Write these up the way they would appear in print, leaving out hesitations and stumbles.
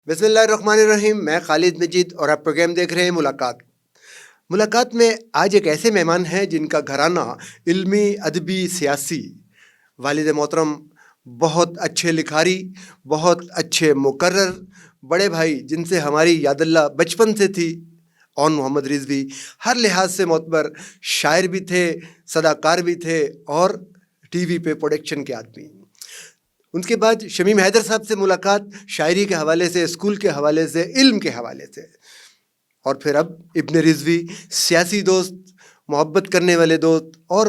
بسم اللہ الرحمن الرحیم. میں خالد مجید اور آپ پروگرام دیکھ رہے ہیں ملاقات میں آج ایک ایسے مہمان ہیں جن کا گھرانہ علمی، ادبی، سیاسی. والد محترم بہت اچھے لکھاری، بہت اچھے مقرر، بڑے بھائی جن سے ہماری یاد اللہ بچپن سے تھی، اون محمد رضوی ہر لحاظ سے معتبر شاعر بھی تھے، صداکار بھی تھے اور ٹی وی پہ پروڈکشن کے آدمی. ان کے بعد شمیم حیدر صاحب سے ملاقات، شاعری کے حوالے سے، اسکول کے حوالے سے، علم کے حوالے سے. اور پھر اب ابن رضوی سیاسی دوست، محبت کرنے والے دوست اور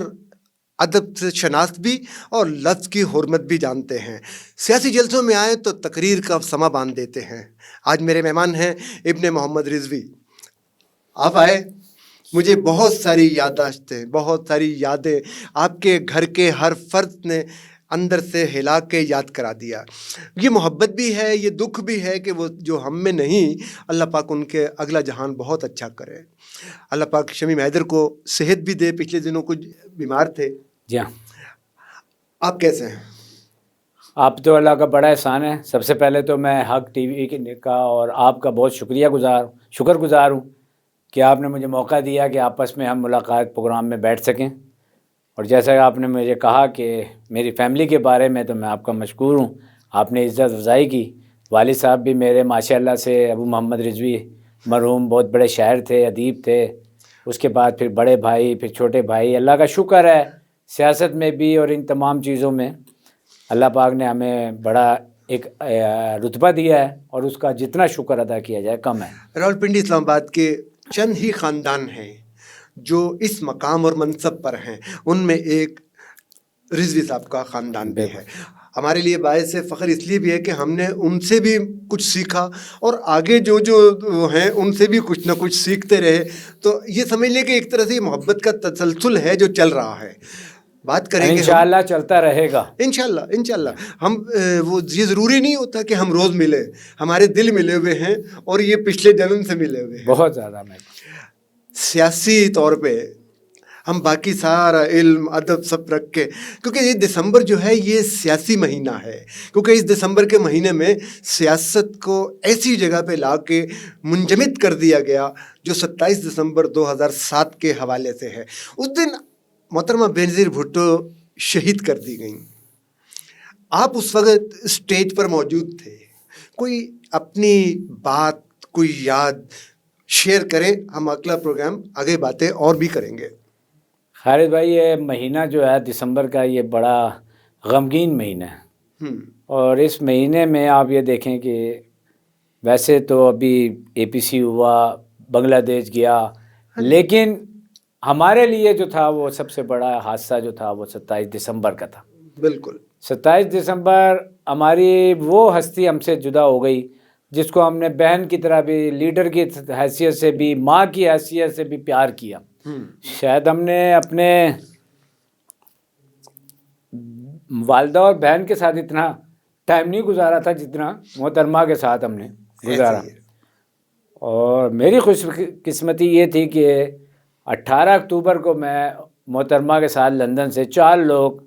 ادب سے شناخت بھی اور لفظ کی حرمت بھی جانتے ہیں. سیاسی جلسوں میں آئے تو تقریر کا سما باندھ دیتے ہیں. آج میرے مہمان ہیں ابن محمد رضوی. آپ آئے، مجھے بہت ساری یادداشتیں، بہت ساری یادیں آپ کے گھر کے ہر فرد نے اندر سے ہلا کے یاد کرا دیا. یہ محبت بھی ہے، یہ دکھ بھی ہے کہ وہ جو ہم میں نہیں، اللہ پاک ان کے اگلا جہان بہت اچھا کرے. اللہ پاک شمیم حیدر کو صحت بھی دے، پچھلے دنوں کچھ بیمار تھے. جی ہاں. آپ کیسے ہیں؟ آپ تو اللہ کا بڑا احسان ہے. سب سے پہلے تو میں حق ٹی وی کا اور آپ کا بہت شکر گزار ہوں کہ آپ نے مجھے موقع دیا کہ آپس میں ہم ملاقات پروگرام میں بیٹھ سکیں. اور جیسا کہ آپ نے مجھے کہا کہ میری فیملی کے بارے میں، تو میں آپ کا مشکور ہوں. آپ نے عزت افزائی کی. والد صاحب بھی میرے ماشاء اللہ سے ابو محمد رضوی مرحوم بہت بڑے شاعر تھے، ادیب تھے. اس کے بعد پھر بڑے بھائی، پھر چھوٹے بھائی. اللہ کا شکر ہے سیاست میں بھی اور ان تمام چیزوں میں اللہ پاک نے ہمیں بڑا ایک رتبہ دیا ہے، اور اس کا جتنا شکر ادا کیا جائے کم ہے. راولپنڈی اسلام آباد کے چند ہی خاندان ہیں جو اس مقام اور منصب پر ہیں. ان میں ایک رضوی صاحب کا خاندان بھی ہے. ہمارے لیے باعث فخر اس لیے بھی ہے کہ ہم نے ان سے بھی کچھ سیکھا اور آگے جو ہیں ان سے بھی کچھ نہ کچھ سیکھتے رہے. تو یہ سمجھ لیں کہ ایک طرح سے یہ محبت کا تسلسل ہے جو چل رہا ہے. بات کریں گے انشاءاللہ چلتا رہے گا. انشاءاللہ ہم وہ یہ ضروری نہیں ہوتا کہ ہم روز ملے. ہمارے دل ملے ہوئے ہیں اور یہ پچھلے جنم سے ملے ہوئے ہیں بہت زیادہ. میں سیاسی طور پہ ہم باقی سارا علم ادب سب رکھ کے، کیونکہ یہ دسمبر جو ہے یہ سیاسی مہینہ ہے. کیونکہ اس دسمبر کے مہینے میں سیاست کو ایسی جگہ پہ لا کے منجمد کر دیا گیا جو 27 دسمبر 2007 کے حوالے سے ہے. اس دن محترمہ بینظیر بھٹو شہید کر دی گئیں. آپ اس وقت اسٹیج پر موجود تھے. کوئی اپنی بات، کوئی یاد شیئر کریں. ہم اگلا پروگرام آگے باتیں اور بھی کریں گے. خالد بھائی، یہ مہینہ جو ہے دسمبر کا، یہ بڑا غمگین مہینہ ہے. اور اس مہینے میں آپ یہ دیکھیں کہ ویسے تو ابھی اے پی سی ہوا، بنگلہ دیش گیا، لیکن ہمارے لیے جو تھا وہ سب سے بڑا حادثہ جو تھا وہ 27 دسمبر کا تھا. بالکل 27 دسمبر ہماری وہ ہستی ہم سے جدا ہو گئی جس کو ہم نے بہن کی طرح بھی، لیڈر کی حیثیت سے بھی، ماں کی حیثیت سے بھی پیار کیا. شاید ہم نے اپنے والدہ اور بہن کے ساتھ اتنا ٹائم نہیں گزارا تھا جتنا محترمہ کے ساتھ ہم نے گزارا. اور میری خوش قسمتی یہ تھی کہ 18 اکتوبر کو میں محترمہ کے ساتھ لندن سے 4 لوگ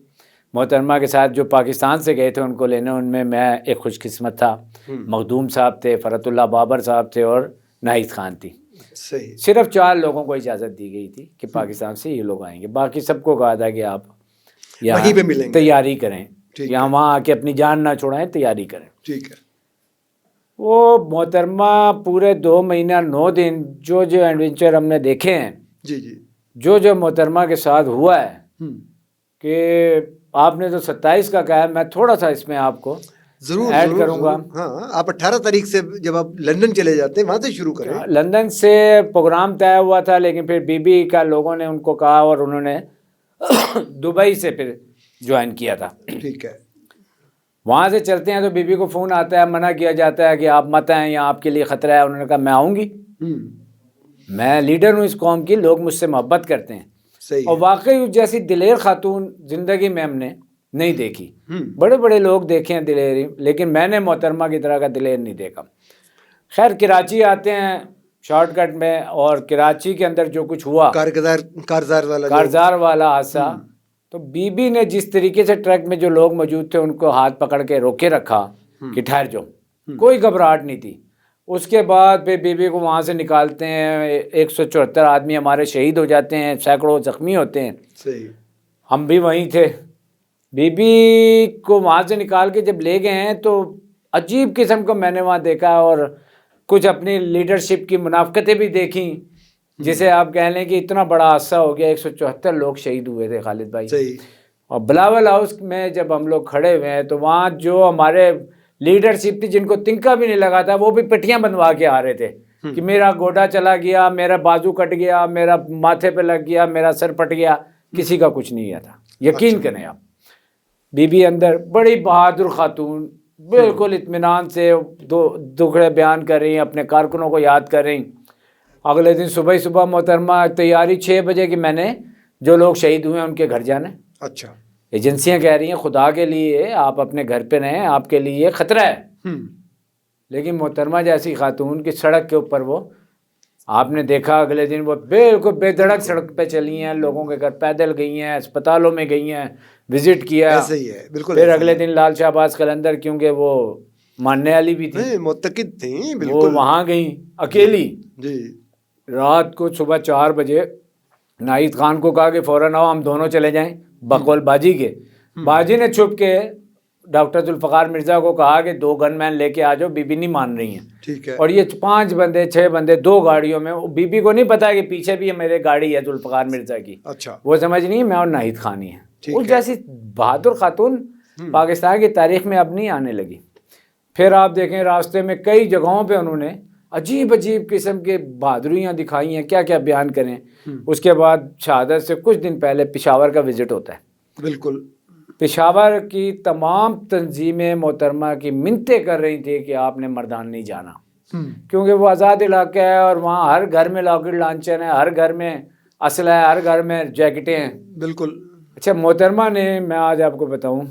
محترمہ کے ساتھ جو پاکستان سے گئے تھے ان کو لینے، ان میں ایک خوش قسمت تھا. مخدوم صاحب تھے، فرت اللہ بابر صاحب تھے اور ناہید خان تھی. صرف 4 لوگوں کو اجازت دی گئی تھی کہ پاکستان سے یہ لوگ آئیں گے. باقی سب کو کہا تھا کہ آپ یہاں تیاری کریں، یہاں وہاں آ کے اپنی جان نہ چھوڑائیں، تیاری کریں. ٹھیک ہے. وہ محترمہ پورے 2 مہینہ 9 دن جو ایڈونچر ہم نے دیکھے ہیں، جو محترمہ کے ساتھ ہوا ہے، کہ آپ نے تو 27 کا کہا ہے، میں تھوڑا سا اس میں آپ کو ضرور ایڈ کروں گا. ہاں، آپ 18 تاریخ سے جب آپ لندن چلے جاتے ہیں وہاں سے شروع کریں. لندن سے پروگرام طے ہوا تھا، لیکن پھر بی بی کا لوگوں نے ان کو کہا اور انہوں نے دبئی سے پھر جوائن کیا تھا. ٹھیک ہے. وہاں سے چلتے ہیں تو بی بی کو فون آتا ہے، منع کیا جاتا ہے کہ آپ مت آئیں، یا آپ کے لیے خطرہ ہے. انہوں نے کہا میں آؤں گی، میں لیڈر ہوں اس قوم کی، لوگ مجھ سے محبت کرتے ہیں. اور واقعی جیسی دلیر خاتون زندگی میں ہم نے نہیں دیکھی. بڑے بڑے لوگ دیکھے ہیں دلیری، لیکن میں نے محترمہ کی طرح کا دلیر نہیں دیکھا. خیر کراچی آتے ہیں شارٹ کٹ میں، اور کراچی کے اندر جو کچھ ہوا، کارزار والا حادثہ، تو بی بی نے جس طریقے سے ٹرک میں جو لوگ موجود تھے ان کو ہاتھ پکڑ کے روکے رکھا کہ ٹھہر جاؤ. کوئی گھبراہٹ نہیں تھی. اس کے بعد پھر بیوی کو وہاں سے نکالتے ہیں, 174 آدمی ہمارے شہید ہو جاتے ہیں, سینکڑوں زخمی ہوتے ہیں. صحیح. ہم بھی وہیں تھے. بیوی کو وہاں سے نکال کے جب لے گئے ہیں تو عجیب قسم کو میں نے وہاں دیکھا, اور کچھ اپنی لیڈرشپ کی منافقتیں بھی دیکھیں, جسے آپ کہہ لیں کہ اتنا بڑا حادثہ ہو گیا. 174 لوگ شہید ہوئے تھے خالد بھائی. صحیح. اور بلاول ہاؤس میں جب ہم لوگ کھڑے ہوئے ہیں تو وہاں جو ہمارے لیڈرشپ تھی, جن کو تنکا بھی نہیں لگا تھا, وہ بھی پٹیاں بنوا کے آ رہے تھے کہ میرا گوڈا چلا گیا, میرا بازو کٹ گیا, میرا ماتھے پہ لگ گیا, میرا سر پٹ گیا. کسی کا کچھ نہیں گیا تھا. یقین کریں آپ. بی بی اندر بڑی بہادر خاتون, بالکل اطمینان سے دکھڑے بیان کر رہی ہیں, اپنے کارکنوں کو یاد کر رہی ہیں. اگلے دن صبح محترمہ تیاری 6 بجے کی, میں نے جو لوگ شہید ہوئے ہیں ان کے گھر جانا ہے. اچھا. ایجنسیاں کہہ رہی ہیں خدا کے لیے آپ اپنے گھر پہ رہیں, آپ کے لیے خطرہ ہے. لیکن محترمہ جیسی خاتون کی سڑک کے اوپر, وہ آپ نے دیکھا اگلے دن وہ بالکل بے دھڑک سڑک پہ چلی ہیں, لوگوں کے گھر پیدل گئی ہیں, اسپتالوں میں گئی ہیں, وزٹ کیا. ایسے ہی ہے بالکل. پھر اگلے دن لال شہباز قلندر, کیونکہ وہ ماننے والی بھی تھی, معتقد تھیں, وہ بالکل وہاں گئیں اکیلی. جی. رات کو صبح 4 بجے ناہید خان کو کہا کہ فوراً آؤ, ہم دونوں چلے جائیں. بقول باجی کے, باجی نے چھپ کے ڈاکٹر ذوالفقار مرزا کو کہا کہ 2 گن مین لے کے آ جاؤ, بی بی نہیں مان رہی ہیں. ٹھیک ہے. اور یہ 5 بندے 6 بندے 2 گاڑیوں میں, بی بی کو نہیں پتا کہ پیچھے بھی میرے گاڑی ہے ذوالفقار مرزا کی. اچھا. وہ سمجھ نہیں میں اور ناہید خان ہی ہیں. اس ہے. جیسی بہادر خاتون پاکستان کی تاریخ میں اب نہیں آنے لگی. پھر آپ دیکھیں راستے میں کئی جگہوں پہ انہوں نے عجیب قسم کے بہادریاں دکھائی ہیں, کیا کیا بیان کریں. اس کے بعد شہادت سے کچھ دن پہلے پشاور کا وزٹ ہوتا ہے. بالکل. پشاور کی تمام تنظیمیں محترمہ کی منتیں کر رہی تھی کہ آپ نے مردان نہیں جانا, کیونکہ وہ آزاد علاقہ ہے اور وہاں ہر گھر میں راکٹ لانچر ہے, ہر گھر میں اسلحہ ہے, ہر گھر میں جیکٹیں ہیں. بالکل. اچھا محترمہ نے, میں آج آپ کو بتاؤں,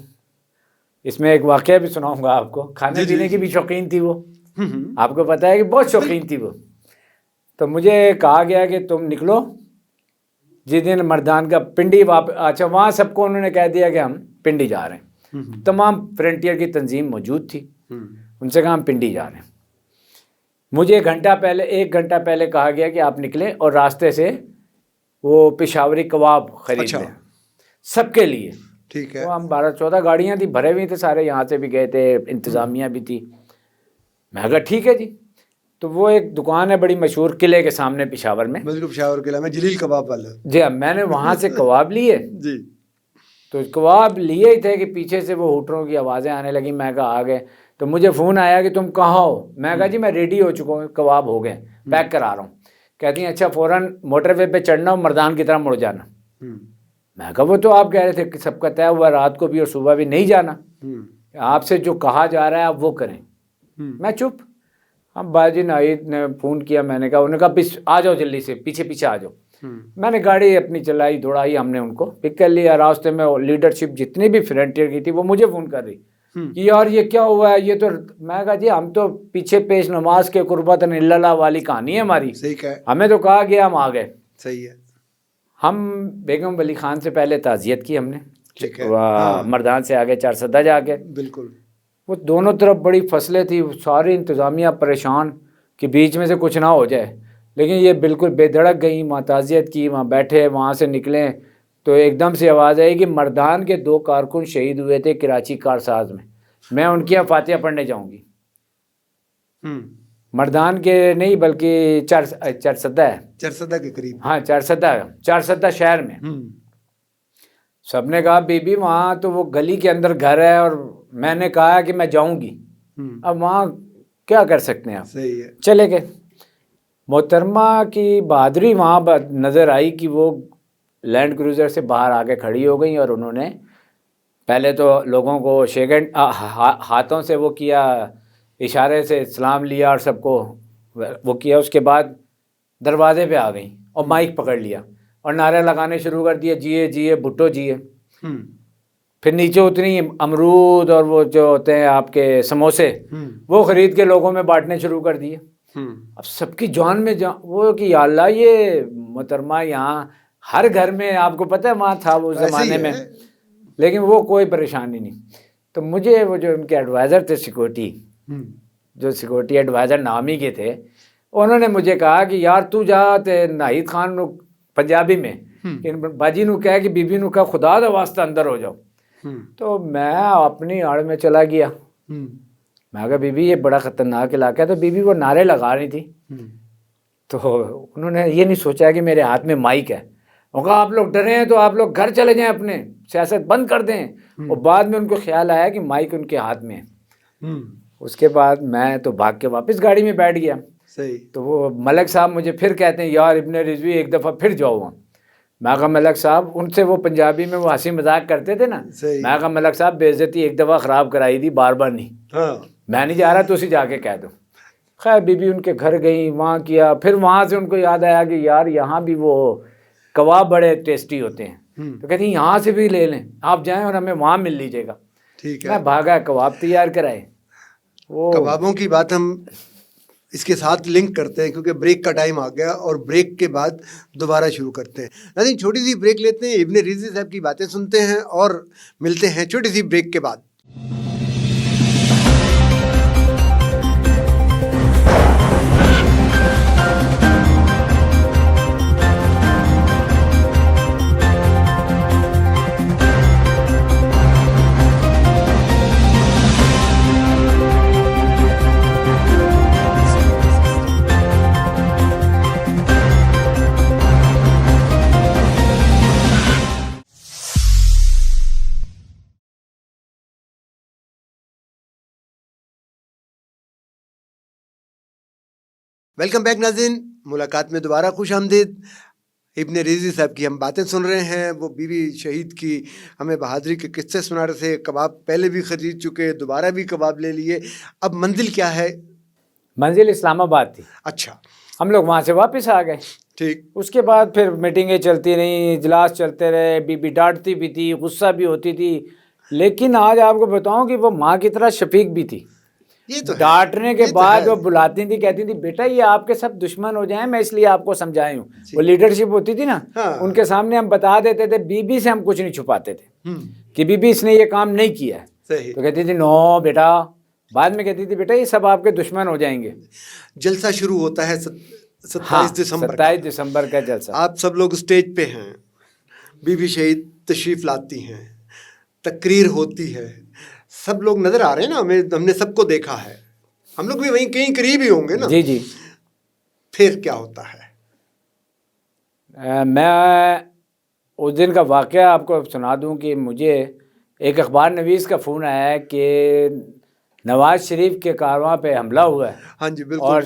اس میں ایک واقعہ بھی سناؤں گا آپ کو. کھانے پینے کی بھی شوقین تھی وہ, آپ کو پتہ ہے کہ بہت شوقین تھی وہ. تو مجھے کہا گیا کہ تم نکلو جس دن مردان کا پنڈی اچھا وہاں سب کو انہوں نے کہہ دیا کہ ہم پنڈی جا رہے ہیں. تمام فرنٹیئر کی تنظیم موجود تھی, ان سے کہا ہم پنڈی جا رہے ہیں. مجھے 1 گھنٹہ پہلے کہا گیا کہ آپ نکلیں اور راستے سے وہ پشاوری کباب خرید لیں سب کے لیے. ٹھیک ہے. وہ ہم 12-14 گاڑیاں تھیں, بھرے ہوئے تھے سارے, یہاں سے بھی گئے تھے, انتظامیہ بھی تھی. میں کہا ٹھیک ہے جی. تو وہ ایک دکان ہے بڑی مشہور قلعے کے سامنے پشاور میں, بالکل پشاور قلعہ میں, جلیل کباب والا. جی میں نے وہاں سے کباب لیے. جی. تو کباب لیے ہی تھے کہ پیچھے سے وہ ہوٹروں کی آوازیں آنے لگیں. میں کہا آ گئے. تو مجھے فون آیا کہ تم کہاں ہو. میں کہا جی میں ریڈی ہو چکا ہوں, کباب ہو گئے, پیک کرا رہا ہوں. کہتی ہیں اچھا فوراً موٹر وے پہ چڑھنا اور مردان کی طرف مڑ جانا. میں کہا وہ تو آپ کہہ رہے تھے کہ سب کا طے ہوا, رات کو بھی اور صبح بھی نہیں جانا, آپ سے جو کہا جا رہا ہے آپ وہ کریں. میں چپ. اب باجی ناہید نے فون کیا, میں نے کہا, انہوں نے کہا آ جاؤ جلدی سے, پیچھے آ جاؤ. میں نے گاڑی اپنی چلائی دوڑائی, ہم نے ان کو پک کر لیا. راستے میں لیڈرشپ جتنی بھی فرنٹیئر کی تھی وہ مجھے فون کر رہی کہ یار یہ کیا ہوا ہے, یہ تو. میں کہا جی ہم تو پیچھے پیش نماز کے قربت اللہ والی کہانی ہے ہماری, صحیح ہے. ہمیں تو کہا گیا ہم آ گئے. صحیح ہے. ہم بیگم ولی خان سے پہلے تعزیت کی ہم نے, ٹھیک ہے. مردان سے آگے 4 سدہ جا کے. بالکل. وہ دونوں طرف بڑی فصلیں تھی, ساری انتظامیہ پریشان کہ بیچ میں سے کچھ نہ ہو جائے. لیکن یہ بالکل بے دھڑک گئیں, وہاں تعزیت کی, وہاں بیٹھے, وہاں سے نکلیں تو ایک دم سے آواز آئی کہ مردان کے 2 کارکن شہید ہوئے تھے کراچی کارساز میں ان کی فاتحہ پڑھنے جاؤں گی. مردان کے نہیں بلکہ 4 سدہ ہے, 4 سدہ کے قریب. ہاں 4 سدہ شہر میں. سب نے کہا بی بی وہاں تو وہ گلی کے اندر گھر ہے, اور میں نے کہا کہ میں جاؤں گی. اب وہاں کیا کر سکتے ہیں آپ. صحیح ہے. چلے گئے. محترمہ کی بہادری وہاں نظر آئی کہ وہ لینڈ کروزر سے باہر آ کے کھڑی ہو گئی, اور انہوں نے پہلے تو لوگوں کو ہاتھوں سے وہ کیا, اشارے سے سلام لیا اور سب کو وہ کیا. اس کے بعد دروازے پہ آ گئیں اور مائک پکڑ لیا اور نعرے لگانے شروع کر دیے, جیے جیے بھٹو جیے. پھر نیچے اتری, امرود اور وہ جو ہوتے ہیں آپ کے سموسے وہ خرید کے لوگوں میں بانٹنے شروع کر دیے. اب سب کی جان میں وہ کہ یا اللہ, یہ محترمہ یہاں ہر گھر میں, آپ کو پتہ ہے وہاں تھا وہ زمانے میں, لیکن وہ کوئی پریشانی نہیں. تو مجھے وہ جو ان کے ایڈوائزر تھے سیکورٹی, جو سیکورٹی ایڈوائزر نامی کے تھے، انہوں نے مجھے کہا کہ یار تو جا تے ناہید خان نو پنجابی میں کہ باجی نو کہہ کہ بی بی نو کہا خدا دا واسطہ اندر ہو جاؤ. تو میں اپنی آڑ میں چلا گیا. میں کہا بی بی یہ بڑا خطرناک علاقہ ہے. تو بی بی وہ نعرے لگا رہی تھی. تو انہوں نے یہ نہیں سوچا کہ میرے ہاتھ میں مائک ہے. وہ کہا آپ لوگ ڈرے ہیں تو آپ لوگ گھر چلے جائیں، اپنے سیاست بند کر دیں. اور بعد میں ان کو خیال آیا کہ مائک ان کے ہاتھ میں ہے. اس کے بعد میں تو بھاگ کے واپس گاڑی میں بیٹھ گیا. صحیح. تو وہ ملک صاحب مجھے پھر کہتے ہیں یار ابن رضوی ایک دفعہ پھر جاؤ وہاں. میں کہا ملک صاحب، ان سے وہ پنجابی میں وہ ہنسی مذاق کرتے تھے نا. میں کہا ملک صاحب بے عزتی ایک دفعہ خراب کرائی تھی، بار بار نہیں. میں نہیں جا رہا، تو اسی جا کے کہہ دو. خیر بی بی ان کے گھر گئی، وہاں کیا. پھر وہاں سے ان کو یاد آیا کہ یار یہاں بھی وہ کباب بڑے ٹیسٹی ہوتے ہیں. تو کہتی ہیں یہاں سے بھی لے لیں، آپ جائیں اور ہمیں وہاں مل لیجیے گا. ٹھیک ہے. میں بھاگا، کباب تیار کرائے. وہ کبابوں کی بات ہم اس کے ساتھ لنک کرتے ہیں کیونکہ بریک کا ٹائم آ گیا، اور بریک کے بعد دوبارہ شروع کرتے ہیں. ناظرین چھوٹی سی بریک لیتے ہیں، ابن رضوی صاحب کی باتیں سنتے ہیں اور ملتے ہیں چھوٹی سی بریک کے بعد. ویلکم بیک ناظرین، ملاقات میں دوبارہ خوش آمدید. ابن رضوی صاحب کی ہم باتیں سن رہے ہیں. وہ بیوی شہید کی ہمیں بہادری کے قصے سنا رہے تھے. کباب پہلے بھی خرید چکے، دوبارہ بھی کباب لے لیے. اب منزل کیا ہے؟ منزل اسلام آباد تھی. اچھا. ہم لوگ وہاں سے واپس آ گئے. ٹھیک. اس کے بعد پھر میٹنگیں چلتی رہیں، اجلاس چلتے رہے. بی بی ڈانٹتی بھی تھی، غصہ بھی ہوتی تھی. لیکن آج آپ کو بتاؤں کہ وہ ماں کی طرح شفیق بھی تھی. ڈانٹنے کے بعد وہ بلاتی تھی، کہتی تھی بیٹا یہ آپ کے سب دشمن ہو جائیں، میں اس لیے آپ کو سمجھائی ہوں. وہ لیڈرشپ ہوتی تھی نا، ان کے سامنے ہم بتا دیتے تھے. بی بی سے ہم کچھ نہیں چھپاتے تھے کہ بی بی اس نے یہ کام نہیں کیا ہے. تو کہتی تھی نو بیٹا. بعد میں کہتی تھی بیٹا یہ سب آپ کے دشمن ہو جائیں گے. جلسہ شروع ہوتا ہے 27 دسمبر کا جلسہ. آپ سب لوگ اسٹیج پہ ہیں، بی بی شہید تشریف لاتی ہیں، تقریر ہوتی ہے. سب لوگ نظر آ رہے ہیں نا، ہم نے سب کو دیکھا ہے. ہم لوگ بھی وہیں کہیں قریب ہی ہوں گے نا. جی جی. پھر کیا ہوتا ہے؟ میں اس دن کا واقعہ آپ کو سنا دوں کہ مجھے ایک اخبار نویس کا فون آیا ہے کہ نواز شریف کے کارواں پہ حملہ ہوا ہے. ہاں جی بالکل. اور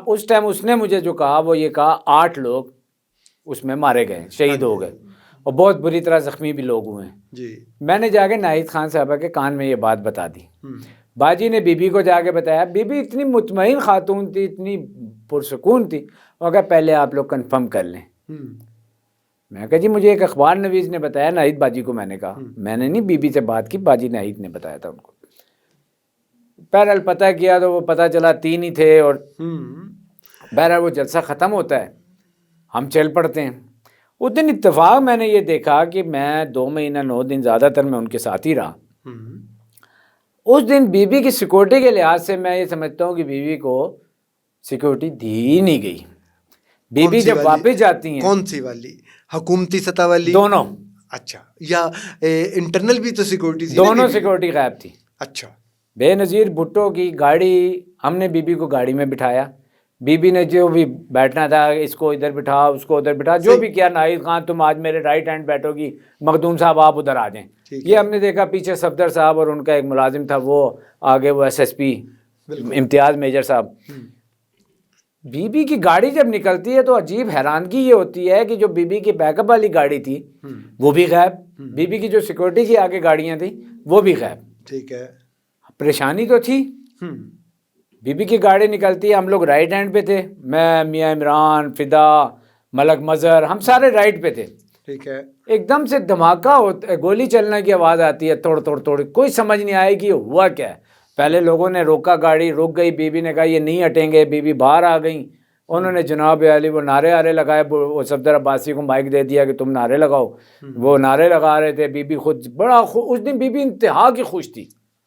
اس ٹائم اس نے مجھے جو کہا وہ یہ کہا 8 لوگ اس میں مارے گئے، شہید ہو گئے، اور بہت بری طرح زخمی بھی لوگ ہوئے ہیں. جی. میں نے جا کے ناہید خان صاحبہ کے کان میں یہ بات بتا دی. باجی نے بی بی کو جا کے بتایا. بی بی اتنی مطمئن خاتون تھی، اتنی پرسکون تھی. وہ کہا پہلے آپ لوگ کنفرم کر لیں. میں کہا جی مجھے ایک اخبار نویس نے بتایا. ناہید باجی کو میں نے کہا، میں نے نہیں بی بی سے بات کی، باجی ناہید نے بتایا تھا ان کو. بہرحال پتہ کیا تو وہ پتہ چلا 3 ہی تھے. اور بہرحال وہ جلسہ ختم ہوتا ہے، ہم چل پڑتے ہیں. اس دن اتفاق میں نے یہ دیکھا کہ میں 2 مہینہ 9 دن زیادہ تر میں ان کے ساتھ ہی رہا. اس دن بی بی کی سیکورٹی کے لحاظ سے میں یہ سمجھتا ہوں کہ بی بی کو سیکورٹی دی نہیں گئی. بی بی جب واپس جاتی ہیں. کون سی والی؟ حکومتی سطح والی؟ دونوں. اچھا. یا انٹرنل بھی تو سیکورٹی تھی؟ دونوں سیکورٹی غائب تھی. اچھا. بے نظیر بھٹو کی گاڑی، ہم نے بی بی کو گاڑی میں بٹھایا. بی بی نے جو بھی بیٹھنا تھا، اس کو ادھر بٹھا، اس کو ادھر بٹھا، جو بھی کیا. ناہید خان تم آج میرے رائٹ ہینڈ بیٹھو گی، مخدوم صاحب آپ ادھر آ جائیں. یہ ہم نے دیکھا پیچھے صفدر صاحب اور ان کا ایک ملازم تھا، وہ آگے وہ SSP امتیاز میجر صاحب. بی بی کی گاڑی جب نکلتی ہے تو عجیب حیرانگی یہ ہوتی ہے کہ جو بی بی کی بیک اپ والی گاڑی تھی وہ بھی غائب. بی بی کی جو سیکورٹی کی آگے گاڑیاں تھیں وہ بھی غائب. ٹھیک ہے. پریشانی تو تھی. بی بی کی گاڑی نکلتی ہے، ہم لوگ رائٹ ہینڈ پہ تھے. میں، میاں عمران، فدا، ملک مظہر، ہم سارے رائٹ پہ تھے. ٹھیک ہے. ایک دم سے دھماکہ ہوتا ہے، گولی چلنے کی آواز آتی ہے، توڑ توڑ توڑ. کوئی سمجھ نہیں آئے کہ ہوا کیا ہے. پہلے لوگوں نے روکا، گاڑی رک گئی. بی بی نے کہا یہ نہیں ہٹیں گے. بی بی باہر آ گئیں. انہوں نے جناب علی وہ نعرے لگائے. وہ صفدر عباسی کو مائک دے دیا کہ تم نعرے لگاؤ. وہ نعرے لگا رہے تھے. بی بی خود بڑا اس دن بی بی انتہا کی خوش تھی.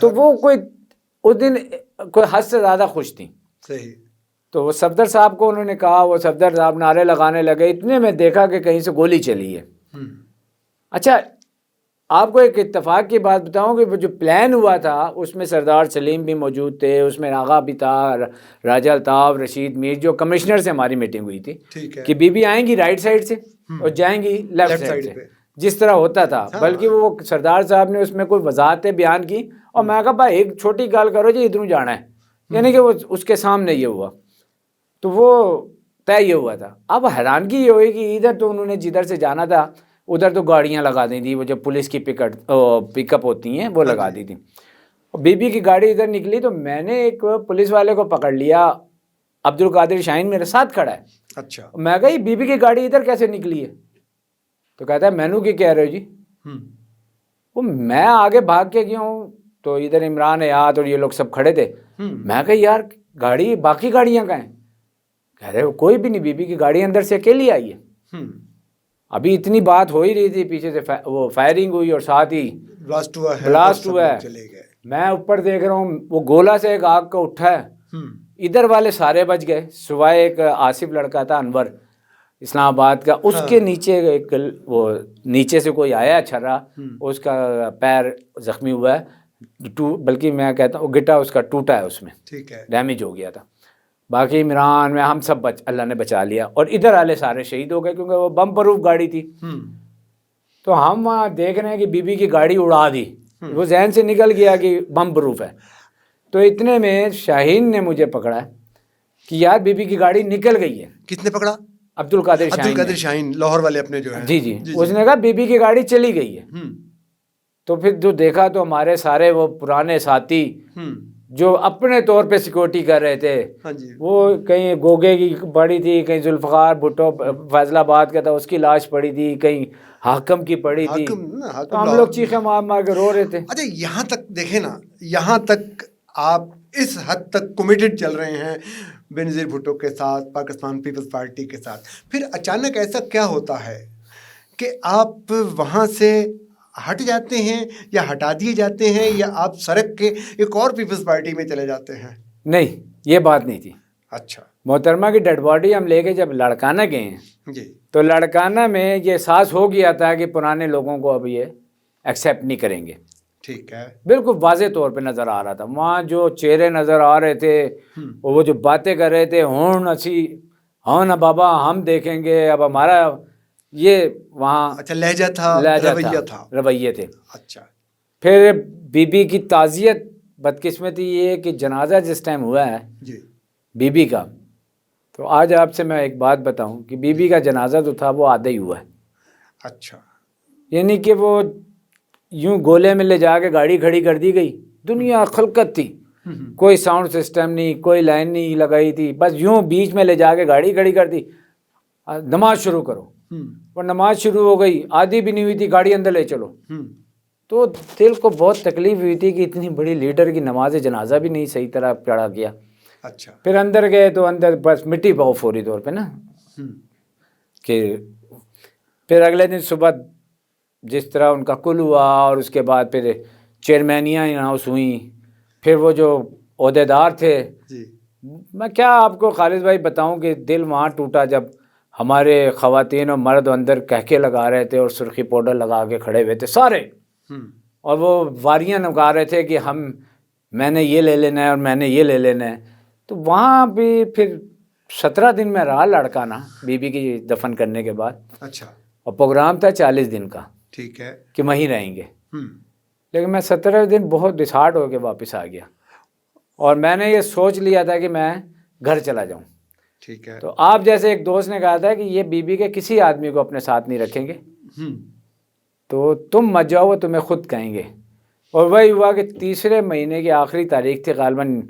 تو وہ کوئی اس دن کوئی حد سے زیادہ خوش تھی. صحیح. تو وہ صفدر صاحب کو انہوں نے کہا, وہ صفدر صاحب نعرے لگانے لگے. اتنے میں دیکھا کہ کہیں سے گولی چلی ہے. اچھا آپ کو ایک اتفاق کی بات بتاؤں کہ وہ جو پلان ہوا تھا اس میں سردار سلیم بھی موجود تھے, اس میں آغا بھی تھا, راجہ الطاف, رشید میر, جو کمشنر سے ہماری میٹنگ ہوئی تھی کہ بی بی آئیں گی رائٹ سائڈ سے اور جائیں گی لیفٹ سائڈ سے, جس طرح ہوتا تھا. بلکہ وہ سردار صاحب نے اس میں کوئی وضاحتیں بیان کی اور میں کہا بھائی ایک چھوٹی گال کرو جی ادھروں جانا ہے, یعنی کہ وہ اس کے سامنے یہ ہوا. تو وہ طے یہ ہوا تھا. اب حیرانگی یہ ہوئی کہ ادھر تو انہوں نے جدھر سے جانا تھا ادھر تو گاڑیاں لگا دی تھی, وہ جو پولیس کی پک اپ ہوتی ہیں وہ لگا دی تھی. بی بی کی گاڑی ادھر نکلی تو میں نے ایک پولیس والے کو پکڑ لیا, عبد القادر شاہین میرے ساتھ کھڑا ہے. اچھا. میں کہا یہ بی بی کی گاڑی ادھر کیسے نکلی ہے؟ تو کہتا ہے مینو کی کہہ رہے ہو جی. وہ میں آگے بھاگ کے گیا ہوں تو ادھر عمران حیات اور یہ لوگ سب کھڑے تھے. میں کہا یار گاڑی باقی گاڑیاں کہاں ہیں؟ کہہ رہے کوئی بھی نہیں, بی بی کی گاڑی اندر سے اکیلی آئی ہے. ابھی اتنی بات ہو ہی رہی تھی, پیچھے سے وہ فائرنگ ہوئی اور ساتھ ہی بلاسٹ ہوا ہے. میں اوپر دیکھ رہا ہوں وہ گولا سے ایک آگ کا اٹھا ہے, ادھر والے سارے بچ گئے سوائے ایک آصف لڑکا تھا انور اسلام آباد کا, اس کے نیچے ایک وہ نیچے سے کوئی آیا چھرا, اس کا پیر زخمی ہوا ہے, بلکہ میں کہتا ہوں گٹا اس کا ٹوٹا ہے, اس میں ڈیمیج ہو گیا تھا. باقی عمران میں ہم سب اللہ نے بچا لیا, اور ادھر والے سارے شہید ہو گئے کیونکہ وہ بم پروف گاڑی تھی. تو ہم وہاں دیکھ رہے ہیں کہ بی بی کی گاڑی اڑا دی, وہ ذہن سے نکل گیا کہ بم پروف ہے. تو اتنے میں شاہین نے مجھے پکڑا کہ یار بی بی کی گاڑی نکل گئی ہے. کس نے پکڑا؟ عبد القادر شاہین, لاہور والے اپنے جو ہیں. جی. اس نے کہا بی بی کی گاڑی چلی گئی ہے. تو پھر جو دیکھا تو ہمارے سارے وہ پرانے ساتھی جو اپنے طور پہ سیکورٹی کر رہے تھے, وہ کہیں گوگے کی پڑی تھی, کہیں ذوالفقار بھٹو فیضل آباد کا تھا اس کی لاش پڑی تھی, کہیں حاکم کی پڑی تھی. تو ہم لوگ چیخیں مار مار کے رو رہے تھے. اچھا یہاں تک دیکھیں نا, یہاں تک آپ اس حد تک کمیٹڈ چل رہے ہیں بینظیر بھٹو کے ساتھ, پاکستان پیپلز پارٹی کے ساتھ, پھر اچانک ایسا کیا ہوتا ہے کہ آپ وہاں سے ہٹ جاتے ہیں یا ہٹا دیے جاتے ہیں, یا آپ سرک کے ایک اور پیپلز پارٹی میں چلے جاتے ہیں؟ نہیں, یہ بات نہیں تھی. اچھا. محترمہ کی ڈیڈ باڈی ہم لے کے جب لڑکانہ گئے ہیں جی, تو لڑکانہ میں یہ احساس ہو گیا تھا کہ پرانے لوگوں کو اب یہ ایکسیپٹ نہیں کریں گے. ٹھیک ہے. بالکل واضح طور پہ نظر آ رہا تھا وہاں جو چہرے نظر آ رہے تھے, وہ جو باتیں کر رہے تھے, ہون اسی ہاں نا بابا ہم دیکھیں گے, اب ہمارا یہ وہاں اچھا لہجہ تھا, رویے تھے. اچھا. پھر بی بی کی تعزیت, بدقسمتی یہ کہ جنازہ جس ٹائم ہوا ہے بی بی کا, تو آج آپ سے میں ایک بات بتاؤں کہ بی بی کا جنازہ جو تھا وہ آدھا ہی ہوا ہے. اچھا. یعنی کہ وہ یوں گولے میں لے جا کے گاڑی کھڑی کر دی گئی, دنیا خلقت تھی, کوئی ساؤنڈ سسٹم نہیں, کوئی لائن نہیں لگائی تھی, بس یوں بیچ میں لے جا کے گاڑی کھڑی کر دی, نماز شروع کرو. اور نماز شروع ہو گئی, آدھی بھی نہیں ہوئی تھی, گاڑی اندر لے چلو. تو دل کو بہت تکلیف ہوئی تھی کہ اتنی بڑی لیڈر کی نماز جنازہ بھی نہیں صحیح طرح پڑھا گیا. اچھا. پھر اندر گئے تو اندر بس مٹی پاؤ فوری طور پہ نا, کہ پھر اگلے دن صبح جس طرح ان کا کل ہوا, اور اس کے بعد پھر چیئرمینیاں اناؤنس ہوئیں, پھر وہ جو عہدیدار تھے, میں کیا آپ کو خالد بھائی بتاؤں کہ دل وہاں ٹوٹا جب ہمارے خواتین اور مرد اندر کہکے لگا رہے تھے اور سرخی پاؤڈر لگا کے کھڑے ہوئے تھے سارے, اور وہ واریاں لگا رہے تھے کہ میں نے یہ لے لینا ہے اور میں نے یہ لے لینا ہے. تو وہاں بھی پھر 17 دن میں رہا لڑکانہ بی بی کی دفن کرنے کے بعد. اچھا. اور پروگرام تھا 40 دن کا. ٹھیک ہے. کہ وہیں رہیں گے. لیکن میں 17 دن بہت ڈسہارٹ ہو کے واپس آ گیا, اور میں نے یہ سوچ لیا تھا کہ میں گھر چلا جاؤں. ٹھیک ہے. تو آپ جیسے ایک دوست نے کہا تھا کہ یہ بی بی کے کسی آدمی کو اپنے ساتھ نہیں رکھیں گے, تو تم مت جاؤ, وہ تمہیں خود کہیں گے. اور وہی ہوا کہ تیسرے مہینے کی آخری تاریخ تھی, غالباً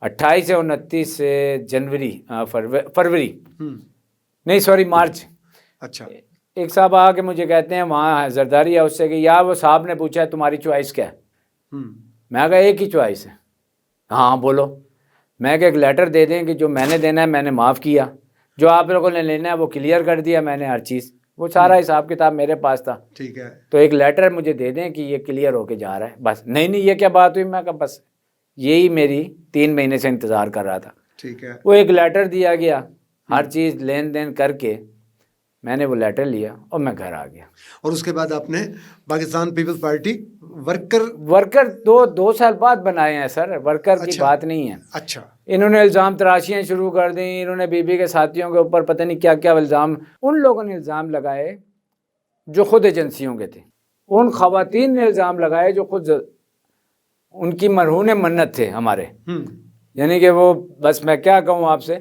28 سے 29 فروری نہیں سوری مارچ. اچھا. ایک صاحب آ کے مجھے کہتے ہیں وہاں زرداری ہاؤس سے کہ یار وہ صاحب نے پوچھا ہے تمہاری چوائس کیا ہے. میں کہا ایک ہی چوائس ہے. ہاں بولو. میں کہ ایک لیٹر دے دیں کہ جو میں نے دینا ہے میں نے معاف کیا, جو آپ لوگوں نے لینا ہے وہ کلیئر کر دیا میں نے ہر چیز, وہ سارا حساب کتاب میرے پاس تھا. ٹھیک ہے. تو ایک لیٹر مجھے دے دیں کہ یہ کلیئر ہو کے جا رہا ہے بس. نہیں یہ کیا بات ہوئی؟ میں کہا بس یہی میری 3 مہینے سے انتظار کر رہا تھا. ٹھیک ہے. وہ ایک لیٹر دیا گیا, ہر چیز لین دین کر کے میں نے وہ لیٹر لیا اور میں گھر آ گیا. اور اس کے بعد آپ نے پاکستان پیپلز پارٹی ورکر 2 سال بعد بنائے ہیں سر, ورکر کی بات نہیں ہے. اچھا. انہوں نے الزام تراشیاں شروع کر دیں, انہوں نے بی بی کے ساتھیوں کے اوپر پتہ نہیں کیا کیا الزام, ان لوگوں نے الزام لگائے جو خود ایجنسیوں کے تھے, ان خواتین نے الزام لگائے جو خود ان کی مرہون منت تھے ہمارے. یعنی کہ وہ بس میں کیا کہوں آپ سے,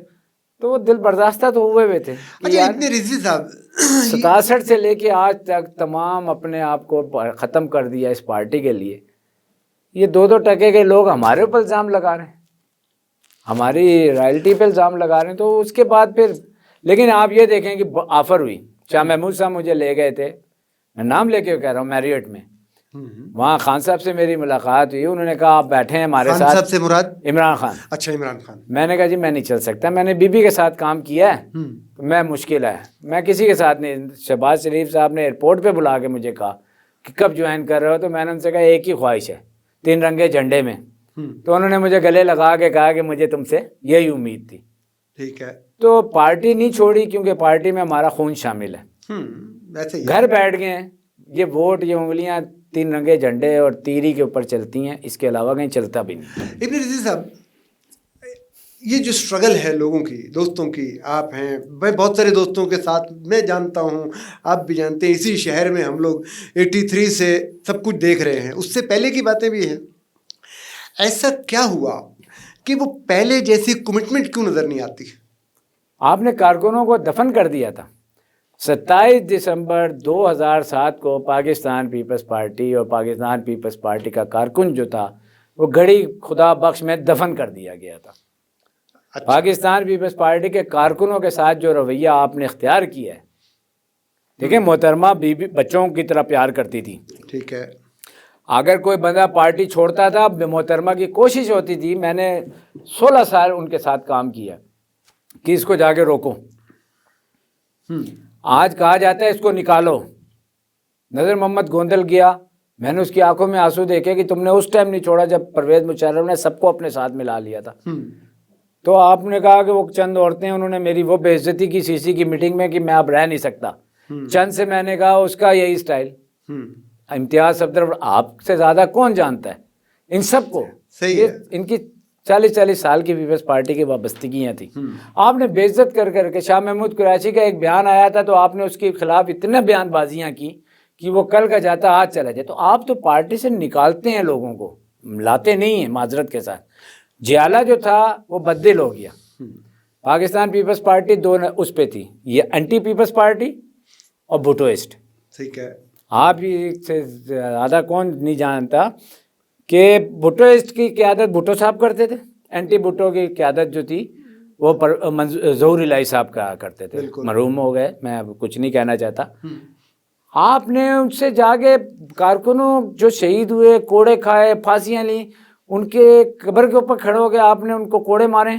تو وہ دل برداشتہ تو ہوئے تھے. اچھا اتنے رضوی صاحب 67 سے لے کے آج تک تمام اپنے آپ کو ختم کر دیا اس پارٹی کے لیے. یہ 2 ٹکے کے لوگ ہمارے اوپر الزام لگا رہے ہیں, ہماری رائلٹی پہ الزام لگا رہے ہیں. تو اس کے بعد پھر لیکن آپ یہ دیکھیں کہ آفر ہوئی. شاہ محمود صاحب مجھے لے گئے تھے, میں نام لے کے کہہ رہا ہوں, میریٹ میں. وہاں خان صاحب سے میری ملاقات ہوئی, انہوں نے کہا آپ بیٹھے ہیں ہمارے ساتھ. خان صاحب سے مراد عمران خان. اچھا عمران خان. میں نے کہا جی میں نہیں چل سکتا, میں نے بی بی کے ساتھ کام کیا ہے, میں مشکل ہے, میں کسی کے ساتھ نہیں. شہباز شریف صاحب نے ایئرپورٹ پہ بلا کے مجھے کہا کہ کب جوائن کر رہے ہو, تو میں نے ان سے کہا ایک ہی خواہش ہے, 3 رنگے جھنڈے میں. تو انہوں نے مجھے گلے لگا کے کہا کہ مجھے تم سے یہی امید تھی. ٹھیک ہے. تو پارٹی نہیں چھوڑی کیونکہ پارٹی میں ہمارا خون شامل ہے. گھر بیٹھ گئے ہیں, یہ ووٹ یہ انگلیاں 3 رنگے جھنڈے اور تیری کے اوپر چلتی ہیں, اس کے علاوہ کہیں چلتا بھی نہیں. ابن رضوی صاحب یہ جو اسٹرگل ہے لوگوں کی, دوستوں کی, آپ ہیں, میں بہت سارے دوستوں کے ساتھ میں جانتا ہوں, آپ بھی جانتے ہیں, اسی شہر میں ہم لوگ 83 سے سب کچھ دیکھ رہے ہیں, اس سے پہلے کی باتیں بھی ہیں. ایسا کیا ہوا کہ وہ پہلے جیسی کمٹمنٹ کیوں نظر نہیں آتی؟ آپ نے کارکنوں کو دفن کر دیا تھا. 27 دسمبر 2007 کو پاکستان پیپلز پارٹی اور پاکستان پیپلز پارٹی کا کارکن جو تھا وہ گھڑی خدا بخش میں دفن کر دیا گیا تھا. پاکستان پیپلز پارٹی کے کارکنوں کے ساتھ جو رویہ آپ نے اختیار کیا ہے, دیکھیں محترمہ بی بی بچوں کی طرح پیار کرتی تھی. ٹھیک ہے. اگر کوئی بندہ پارٹی چھوڑتا تھا, محترمہ کی کوشش ہوتی تھی, میں نے 16 سال ان کے ساتھ کام کیا کہ اس کو جا کے روکو. آج کہا جاتا ہے اس کو نکالو. نظر محمد گوندل گیا, میں نے اس کی آنکھوں میں آنسو دیکھے کہ تم نے اس ٹائم نہیں چھوڑا جب پرویز مشرف نے سب کو اپنے ساتھ ملا لیا تھا. تو آپ نے کہا کہ وہ چند عورتیں, انہوں نے میری وہ بے عزتی کی سی سی کی میٹنگ میں کہ میں اب رہ نہیں سکتا. چند سے میں نے کہا اس کا یہی اسٹائل. امتیاز صفدر آپ سے زیادہ کون جانتا ہے ان سب کو. ان کی 40 سال کی پیپلز پارٹی کی وابستگیاں تھیں. آپ نے بے عزت کر کر کے, شاہ محمود قریشی کا ایک بیان آیا تھا تو آپ نے اس کے خلاف اتنے بیان بازیاں کی کہ وہ کل کا جاتا آج چلا جائے. تو آپ تو پارٹی سے نکالتے ہیں لوگوں کو, لاتے نہیں ہیں معذرت کے ساتھ. جیالہ جو تھا وہ بددل ہو گیا. پاکستان پیپلز پارٹی 2 اس پہ تھی, یہ اینٹی پیپلز پارٹی اور بھٹوسٹ. ٹھیک ہے. آپ ہی سے زیادہ کون نہیں جانتا کہ بھٹوسٹ کی قیادت بھٹو صاحب کرتے تھے, اینٹی بھٹو کی قیادت جو تھی وہ ظہور الہی صاحب کا کرتے تھے. مرحوم ہو گئے, میں کچھ نہیں کہنا چاہتا. آپ نے ان سے جا کے کارکنوں جو شہید ہوئے, کوڑے کھائے, پھانسیاں لیں, ان کے قبر کے اوپر کھڑے ہو کے آپ نے ان کو کوڑے مارے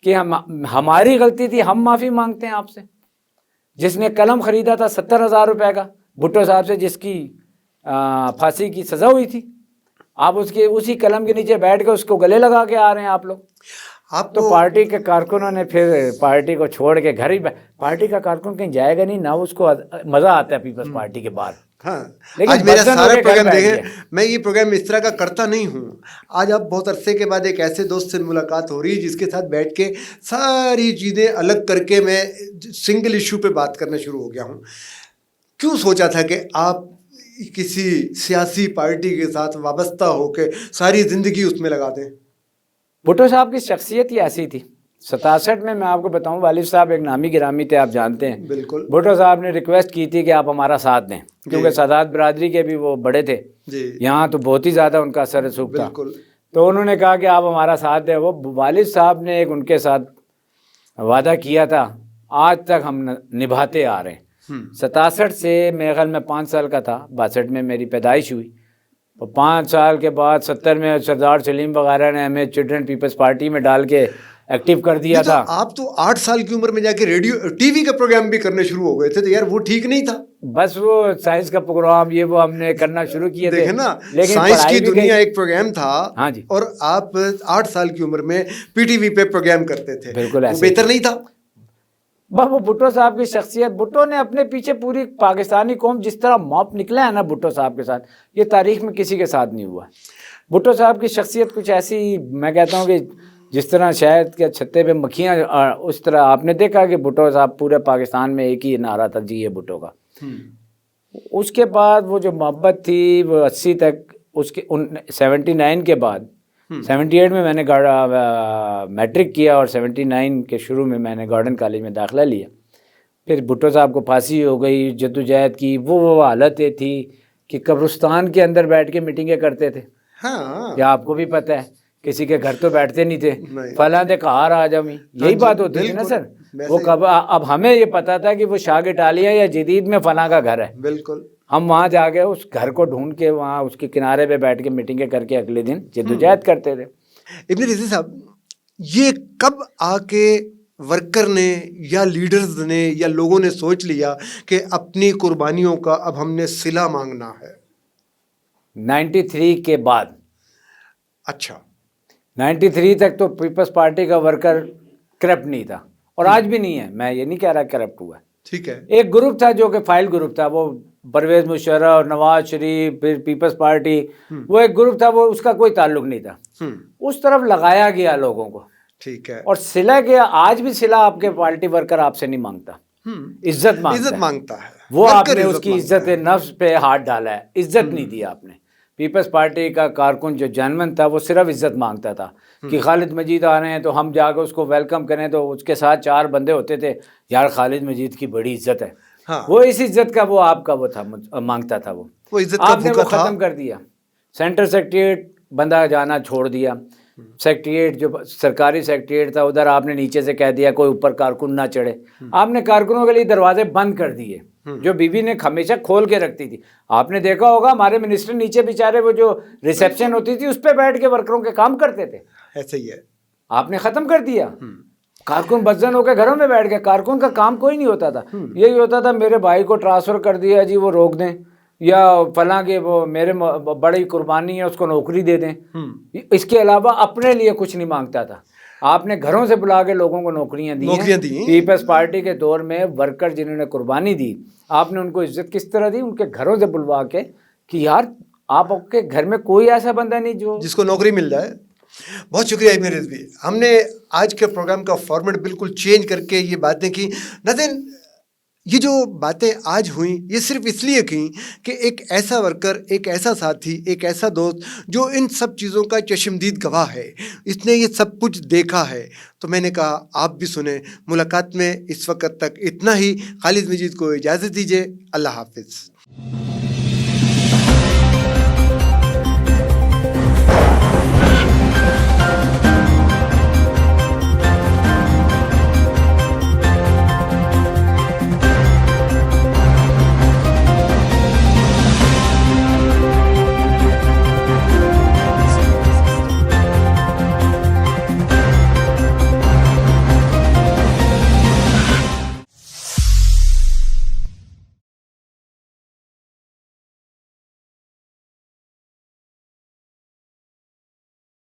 کہ ہماری غلطی تھی, ہم معافی مانگتے ہیں آپ سے. جس نے قلم خریدا تھا 70,000 روپے کا بھٹو صاحب سے, جس کی پھانسی کی سزا ہوئی تھی, آپ اس کے اسی قلم کے نیچے بیٹھ کے اس کو گلے لگا کے آ رہے ہیں آپ لوگ. آپ تو پارٹی کے کارکنوں نے پھر پارٹی کو چھوڑ کے گھر ہی, پارٹی کا کارکن کہیں جائے گا نہیں, نہ اس کو مزہ آتا ہے پیپلز پارٹی کے بعد. ہاں, آج میرا سارا پروگرام دیکھیں, میں یہ پروگرام اس طرح کا کرتا نہیں ہوں. آج اب بہت عرصے کے بعد ایک ایسے دوست سے ملاقات ہو رہی ہے جس کے ساتھ بیٹھ کے ساری چیزیں الگ کر کے میں سنگل ایشو پہ بات کرنا شروع ہو گیا ہوں. کیوں سوچا تھا کہ آپ کسی سیاسی پارٹی کے ساتھ وابستہ ہو کے ساری زندگی اس میں لگا دیں؟ بھٹو صاحب کی شخصیت ہی ایسی تھی. 67 میں آپ کو بتاؤں, والد صاحب ایک نامی گرامی تھے, آپ جانتے ہیں. بالکل. بھٹو صاحب نے ریکویسٹ کی تھی کہ آپ ہمارا ساتھ دیں, کیونکہ سادات برادری کے بھی وہ بڑے تھے یہاں, تو بہت ہی زیادہ ان کا اثر رسوخ تھا. تو انہوں نے کہا کہ آپ ہمارا ساتھ دیں. وہ والد صاحب نے ایک ان کے ساتھ وعدہ کیا تھا, آج تک ہم نبھاتے آ رہے ہیں. 67 سے میرے خیال میں 5 سال کا تھا, 62 میں میری پیدائش ہوئی. اور 5 سال کے بعد 70 میں سردار سلیم وغیرہ نے ہمیں چلڈرن پیپلز پارٹی میں ڈال کے ایکٹیو کر دیا تو تھا. آپ تو 8 سال کی عمر میں جا کے ریڈیو ٹی وی کا پروگرام بھی کرنے شروع ہو گئے تھے, تو یار وہ ٹھیک نہیں تھا. بس وہ سائنس کا پروگرام یہ وہ ہم نے کرنا شروع کیے تھے. دیکھیں نا, لیکن سائنس پڑھائی کی بھی دنیا گئی. ایک پروگرام تھا, ہاں جی, اور آپ 8 سال کی عمر میں پی ٹی وی پہ پروگرام کرتے تھے. بالکل وہ ایسے بہتر نہیں تھا. وہ بھٹو صاحب کی شخصیت, بھٹو نے اپنے پیچھے پوری پاکستانی قوم جس طرح موپ نکلا ہے نا بھٹو صاحب کے ساتھ, یہ تاریخ میں کسی کے ساتھ نہیں ہوا. بھٹو صاحب کی شخصیت کچھ ایسی, میں کہتا ہوں کہ جس طرح شہد کے چھتے پہ مکھیاں, اس طرح آپ نے دیکھا کہ بھٹو صاحب پورے پاکستان میں ایک ہی نعرہ تھا, جی یہ بھٹو کا. اس کے بعد وہ جو محبت تھی وہ 80 تک, اس کے 79 کے بعد 78 میں نے میٹرک کیا, اور 79 کے شروع میں نے گارڈن کالج میں داخلہ لیا. پھر بھٹو صاحب کو پھانسی ہو گئی, جدوجہد کی وہ حالتیں تھی کہ قبرستان کے اندر بیٹھ کے میٹنگیں کرتے تھے. ہاں, یا آپ کو بھی پتہ ہے, کسی کے گھر تو بیٹھتے نہیں تھے, نہیں. فلاں دے کہار آ جاؤں, یہی بات ہوتی تھی نا سر. وہ کب, اب ہمیں یہ پتا تھا کہ وہ شاہ اٹالیا یا جدید میں فلاں کا گھر ہے, بالکل. ہم وہاں جا کے اس گھر کو ڈھونڈ کے وہاں اس کے کنارے پہ بیٹھ کے میٹنگیں کر کے اگلے دن جدوجہد کرتے تھے. ابن رضوی صاحب, یہ کب آ کے ورکر نے یا لیڈرز نے یا لوگوں نے سوچ لیا کہ اپنی قربانیوں کا اب ہم نے صلہ مانگنا ہے؟ 93 کے بعد. اچھا, 93 تک تو پیپلز پارٹی کا ورکر کرپٹ نہیں تھا, اور آج بھی نہیں ہے. میں یہ نہیں کہہ رہا کرپٹ ہوا ہے. ٹھیک ہے. ایک گروپ تھا جو کہ فائل گروپ تھا, وہ پرویز مشرف اور نواز شریف, پھر پیپلز پارٹی, وہ ایک گروپ تھا, وہ اس کا کوئی تعلق نہیں تھا. اس طرف لگایا گیا لوگوں کو. ٹھیک ہے. اور صلہ کیا, آج بھی صلہ آپ کے پارٹی ورکر آپ سے نہیں مانگتا, عزت مانگتا ہے. وہ آپ نے اس کی عزت نفس پہ ہاتھ ڈالا ہے, عزت نہیں دی آپ نے. پیپلز پارٹی کا کارکن جو جینون تھا وہ صرف عزت مانگتا تھا کہ خالد مجید آ رہے ہیں تو ہم جا کے اس کو ویلکم کریں, تو اس کے ساتھ 4 بندے ہوتے تھے, یار خالد مجید کی بڑی عزت ہے. وہ اس عزت کا وہ آپ کا وہ تھا, مانگتا تھا. وہ عزت کا آپ نے وہ بھوکا تھا. ختم کر دیا. سینٹر سیکریٹریٹ بندہ جانا چھوڑ دیا. سیکریٹریٹ جو سرکاری سیکریٹریٹ تھا, ادھر آپ نے نیچے سے کہہ دیا کوئی اوپر کارکن نہ چڑھے. آپ نے کارکنوں کے لیے دروازے بند کر دیے جو بیوی نے ہمیشہ کھول کے رکھتی تھی. آپ نے دیکھا ہوگا ہمارے منسٹر نیچے بیچارے وہ جو ریسیپشن ہوتی تھی اس پہ بیٹھ کے ورکروں کے کام کرتے تھے. ایسا ہی ہے. آپ نے ختم کر دیا. کارکن بدزن ہو کے گھروں میں بیٹھ گئے. کارکن کا کام کوئی نہیں ہوتا تھا. یہی ہوتا تھا میرے بھائی کو ٹرانسفر کر دیا جی, وہ روک دیں, یا فلاں کے وہ میرے بڑی قربانی ہے اس کو نوکری دے دیں. اس کے علاوہ اپنے لیے کچھ نہیں مانگتا تھا. آپ نے گھروں سے بلا کے لوگوں کو نوکریاں دی. پیپلز پارٹی کے دور میں ورکر جنہوں نے قربانی دی, آپ نے ان کو عزت کس طرح دی؟ ان کے گھروں سے بلوا کے کہ یار آپ کے گھر میں کوئی ایسا بندہ نہیں جو جس کو نوکری مل جائے. بہت شکریہ ابن رضوی. ہم نے آج کے پروگرام کا فارمیٹ بالکل چینج کر کے یہ باتیں کی. ناظرین, یہ جو باتیں آج ہوئیں یہ صرف اس لیے کیں کہ ایک ایسا ورکر, ایک ایسا ساتھی, ایک ایسا دوست جو ان سب چیزوں کا چشمدید گواہ ہے, اس نے یہ سب کچھ دیکھا ہے. تو میں نے کہا آپ بھی سنیں. ملاقات میں اس وقت تک اتنا ہی. خالد مجید کو اجازت دیجیے. اللہ حافظ.